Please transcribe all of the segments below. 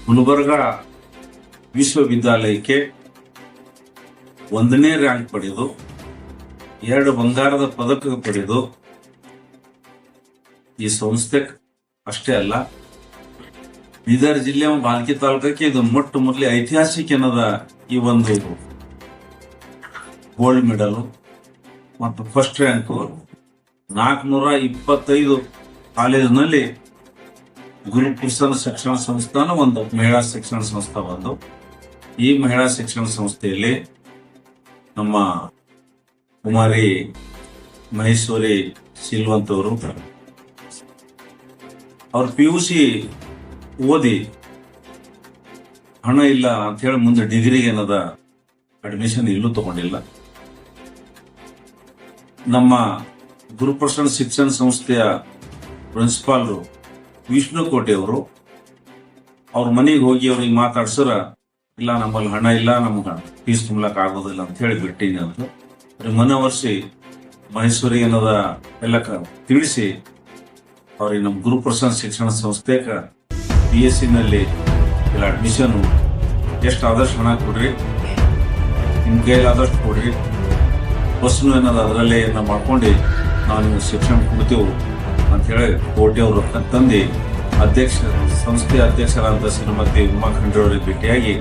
ಗುಲ್ಬರ್ಗಾ ವಿಶ್ವವಿದ್ಯಾಲಯಕ್ಕೆ 1ನೇ ರ್ಯಾಂಕ್ ಪಡೆದು 2 ಬಂಗಾರದ ಪದಕ ಪಡೆದು ಈ ಸಂಸ್ಥೆ ಅಷ್ಟೇ ಅಲ್ಲ, ಬೀದರ್ ಜಿಲ್ಲೆ ಬಾಲ್ಕಿ ತಾಲೂಕಕ್ಕೆ ಇದು ಮೊಟ್ಟ ಮೊದಲೇ ಐತಿಹಾಸಿಕ ಏನದ ಈ ಒಂದು ಗೋಲ್ಡ್ ಮೆಡಲ್ ಮತ್ತು ಫಸ್ಟ್ ರ್ಯಾಂಕ್ 425 ಕಾಲೇಜಿನಲ್ಲಿ ಗುರುಪ್ರಸಾದ್ ಶಿಕ್ಷಣ ಸಂಸ್ಥಾನ ಒಂದು ಮಹಿಳಾ ಶಿಕ್ಷಣ ಸಂಸ್ಥೆ ಒಂದು. ಈ ಮಹಿಳಾ ಶಿಕ್ಷಣ ಸಂಸ್ಥೆಯಲ್ಲಿ ನಮ್ಮ ಕುಮಾರಿ ಮಹೇಶ್ವರಿ ಸಿಲ್ವಂತ್ ಅವರು ಅವ್ರ PUC ಓದಿ ಹಣ ಇಲ್ಲ ಅಂತ ಹೇಳಿ ಮುಂದೆ ಡಿಗ್ರಿಗೆ ಏನದ ಅಡ್ಮಿಷನ್ ಇಲ್ಲೂ ತಗೊಂಡಿಲ್ಲ. ನಮ್ಮ ಗುರುಪ್ರಸಾದ್ ಶಿಕ್ಷಣ ಸಂಸ್ಥೆಯ ಪ್ರಿನ್ಸಿಪಾಲ್ರು ವಿಷ್ಣು ಕೋಟೆ ಅವರು ಅವ್ರ ಮನೆಗೆ ಹೋಗಿ ಅವ್ರಿಗೆ ಮಾತಾಡ್ಸರ, ಇಲ್ಲ ನಮ್ಮಲ್ಲಿ ಹಣ ಇಲ್ಲ, ನಮ್ಗೆ ಫೀಸ್ ತುಂಬಲಕ್ ಆಗೋದಿಲ್ಲ ಅಂತ ಹೇಳಿ ಬಿಟ್ಟಿನಿ ಅಂತ ಮನವರ್ಸಿ ಮಹೇಶ್ವರಿ ಏನದ ಎಲ್ಲ ತಿಳಿಸಿ ಅವ್ರಿಗೆ ನಮ್ಮ ಗುರುಪ್ರಸಾದ್ ಶಿಕ್ಷಣ ಸಂಸ್ಥೆಗ BSc ನಲ್ಲಿ ಇಲ್ಲ ಅಡ್ಮಿಷನ್ ಎಷ್ಟು ಆದಷ್ಟು ಹಣ ಕೊಡ್ರಿ, ನಿಮ್ ಕೈಯಲ್ಲಿ ಆದಷ್ಟು ಕೊಡ್ರಿ, ಬಸ್ನು ಏನದ ಅದರಲ್ಲೇ ಮಾಡ್ಕೊಂಡು ನಾವು ನಿಮ್ಗೆ ಶಿಕ್ಷಣ ಕೊಡ್ತೇವೆ ಅಂತ ಹೇಳಿ ಕೋಟೆ ಅವರು ತಂದು ಸಂಸ್ಥೆಯ ಅಧ್ಯಕ್ಷರಾದ ಶ್ರೀಮತಿ ಉಮಾ ಖಂಡ್ರೆ ಅವರಿಗೆ ಭೇಟಿಯಾಗಿ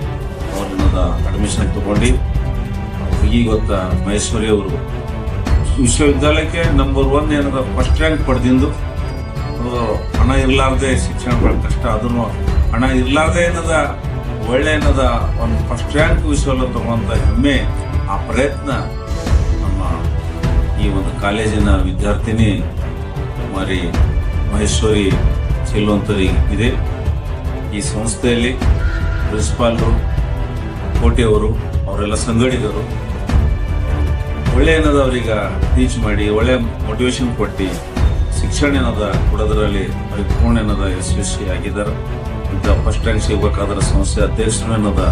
ಅವ್ರನ್ನದ ಅಡ್ಮಿಷನ್ ತಗೊಂಡು ಇವತ್ತ ಮಹೇಶ್ವರಿ ಅವರು ವಿಶ್ವವಿದ್ಯಾಲಯಕ್ಕೆ ನಂಬರ್ 1 ಏನದ ಫಸ್ಟ್ ರ್ಯಾಂಕ್ ಪಡೆದಿಂದು. ಹಣ ಇರ್ಲಾರ್ದೆ ಶಿಕ್ಷಣ ಬಹಳ ಕಷ್ಟ, ಅದನ್ನು ಹಣ ಇರ್ಲಾರ್ದೆ ಏನದ ಒಳ್ಳೆ ಏನದ ಒಂದು ಫಸ್ಟ್ ರ್ಯಾಂಕ್ ವಿಶ್ವವಿದ್ಯಾಲಯ ತಗೊಂಡ ಹೆಮ್ಮೆ, ಆ ಪ್ರಯತ್ನ ನಮ್ಮ ಈ ಒಂದು ಕಾಲೇಜಿನ ವಿದ್ಯಾರ್ಥಿನಿ ಕುಮಾರಿ ಮಹೇಶ್ವರಿ ಸಿಲ್ವಂತರಿ ಇದೆ. ಈ ಸಂಸ್ಥೆಯಲ್ಲಿ ಪ್ರಿನ್ಸಿಪಾಲ್ರು ಕೋಟೆಯವರು ಅವರೆಲ್ಲ ಸಂಗಡಿಗರು ಒಳ್ಳೆ ಏನದ ಅವ್ರೀಗ ಟೀಚ್ ಮಾಡಿ ಒಳ್ಳೆ ಮೋಟಿವೇಶನ್ ಕೊಟ್ಟು ಶಿಕ್ಷಣ ಏನದ ಕೊಡೋದ್ರಲ್ಲಿ ಅವ್ರಿಗೆ ಪೂರ್ಣ ಏನದ ಯಶಸ್ವಿ ಆಗಿದ್ದಾರೆ. ಇಂಥ ಫಸ್ಟ್ ರ್ಯಾಂಕ್ ಸಿಗ್ಬೇಕಾದ್ರೆ ಸಂಸ್ಥೆ ಅಧ್ಯಕ್ಷರು ಏನದ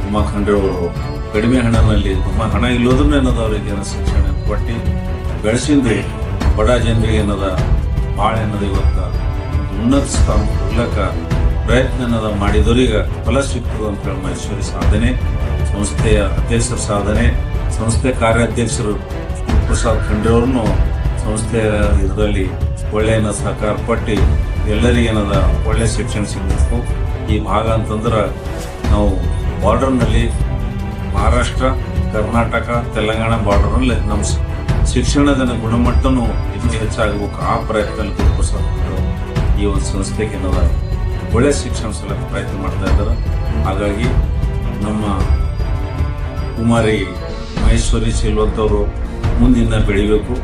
ಉಮಾ ಖಂಡ್ರೆ ಅವರು ಕಡಿಮೆ ಹಣದಲ್ಲಿ ಹಣ ಇಲ್ಲೋದ್ರೂ ಏನದ ಅವ್ರಿಗೆ ಶಿಕ್ಷಣ ಕೊಟ್ಟು ಬೆಳೆಸಿಂದು ಬಡ ಜನರಿಗೆ ಏನದ ಭಾಳ ಏನದ ಇವತ್ತ ಉನ್ನತ ಸ್ಥಾನ ಕೊಡ್ಲಕ್ಕ ಪ್ರಯತ್ನ ಏನದ ಮಾಡಿದವರಿಗೆ ಫಲ ಸಿಗ್ತದೆ ಅಂತ ಹೇಳಿ ಮಹೇಶ್ವರಿ ಸಾಧನೆ, ಸಂಸ್ಥೆಯ ಅಧ್ಯಕ್ಷರ ಸಾಧನೆ, ಸಂಸ್ಥೆ ಕಾರ್ಯಾಧ್ಯಕ್ಷರು ಗುರುಪ್ರಸಾದ್ ಖಂಡ್ರೆ ಅವ್ರನ್ನು ಸಂಸ್ಥೆಯ ಇದರಲ್ಲಿ ಒಳ್ಳೆಯ ಸಹಕಾರ ಕೊಟ್ಟು ಎಲ್ಲರಿಗೆ ಏನದ ಒಳ್ಳೆ ಶಿಕ್ಷಣ ಸಿಗಬೇಕು. ಈ ಭಾಗ ಅಂತಂದ್ರೆ ನಾವು ಬಾರ್ಡರ್ನಲ್ಲಿ ಮಹಾರಾಷ್ಟ್ರ, ಕರ್ನಾಟಕ, ತೆಲಂಗಾಣ ಬಾರ್ಡರ್ನಲ್ಲಿ ನಮ್ಮ ಶಿಕ್ಷಣದ ಗುಣಮಟ್ಟನೂ ಇನ್ನೂ ಹೆಚ್ಚಾಗಬೇಕು. ಆ ಪ್ರಯತ್ನದಲ್ಲಿ ಗುರುಪ್ರಸಾದ್ ಈ ಒಂದು ಸಂಸ್ಥೆಗೆ ಏನದ ಒಳ್ಳೆ ಶಿಕ್ಷಣ ಸಲಕ್ಕೆ ಪ್ರಯತ್ನ ಮಾಡ್ತಾ ಇದ್ದಾರೆ. ಹಾಗಾಗಿ ನಮ್ಮ ಕುಮಾರಿ ಮಹೇಶ್ವರಿ ಸಿಲ್ವಂತ್ ಅವರು ಮುಂದಿನ ಬೆಳಿಬೇಕು,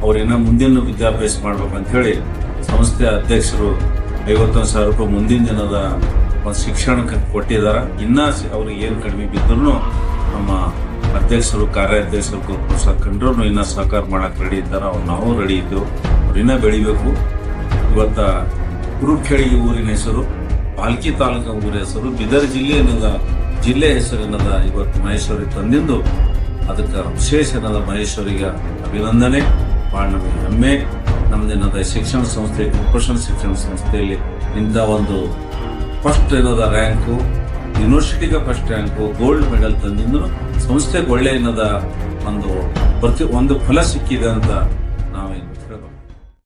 ಅವ್ರೇನ ಮುಂದಿನ ವಿದ್ಯಾಭ್ಯಾಸ ಮಾಡ್ಬೇಕಂತ ಹೇಳಿ ಸಂಸ್ಥೆಯ ಅಧ್ಯಕ್ಷರು 51,000 ರೂಪಾಯಿ ಮುಂದಿನ ದಿನದ ಒಂದು ಶಿಕ್ಷಣಕ್ಕೆ ಕೊಟ್ಟಿದ್ದಾರೆ. ಇನ್ನ ಅವ್ರಿಗೆ ಏನು ಕಡಿಮೆ ಬಿದ್ದರೂ ನಮ್ಮ ಅಧ್ಯಕ್ಷರು ಕಾರ್ಯಾಧ್ಯಕ್ಷರು ಗುರುಪ್ರಸಾದ್ ಖಂಡ್ರೆ ಇನ್ನ ಸಹಕಾರ ಮಾಡಕ್ ರೆಡಿ ಇದ್ದಾರೆ. ನಾವು ರೆಡಿ ಇದ್ದೇವೆ, ಅವ್ರು ಇನ್ನ ಬೆಳಿಬೇಕು. ಇವತ್ತ ಕುರುಖೇಳಿಗೆ ಊರಿನ ಹೆಸರು, ಬಾಲ್ಕಿ ತಾಲೂಕಿನ ಊರಿನ ಹೆಸರು, ಬೀದರ್ ಜಿಲ್ಲೆ ಏನದ ಜಿಲ್ಲೆ ಹೆಸರು ಏನದ ಇವತ್ತು ಮಹೇಶ್ವರಿ ತಂದಿಂದು ಅದಕ್ಕೆ ವಿಶೇಷ ಏನದ ಮಹೇಶ್ವರಿಗೆ ಅಭಿನಂದನೆ, ಭಾಳ ನಮಗೆ ಹೆಮ್ಮೆ. ನಮ್ದೇನದ ಶಿಕ್ಷಣ ಸಂಸ್ಥೆ ಗುರುಪ್ರಸಾದ್ ಶಿಕ್ಷಣ ಸಂಸ್ಥೆಯಲ್ಲಿ ಇಂಥ ಒಂದು ಫಸ್ಟ್ ಏನದ ರ್ಯಾಂಕು, ಯೂನಿವರ್ಸಿಟಿಗೆ ಫಸ್ಟ್ ರ್ಯಾಂಕು, ಗೋಲ್ಡ್ ಮೆಡಲ್ ತಂದಿಂದು ಸಂಸ್ಥೆಗೆ ಒಳ್ಳೆ ಏನದ ಒಂದು ಫಲ ಸಿಕ್ಕಿದೆ ಅಂತ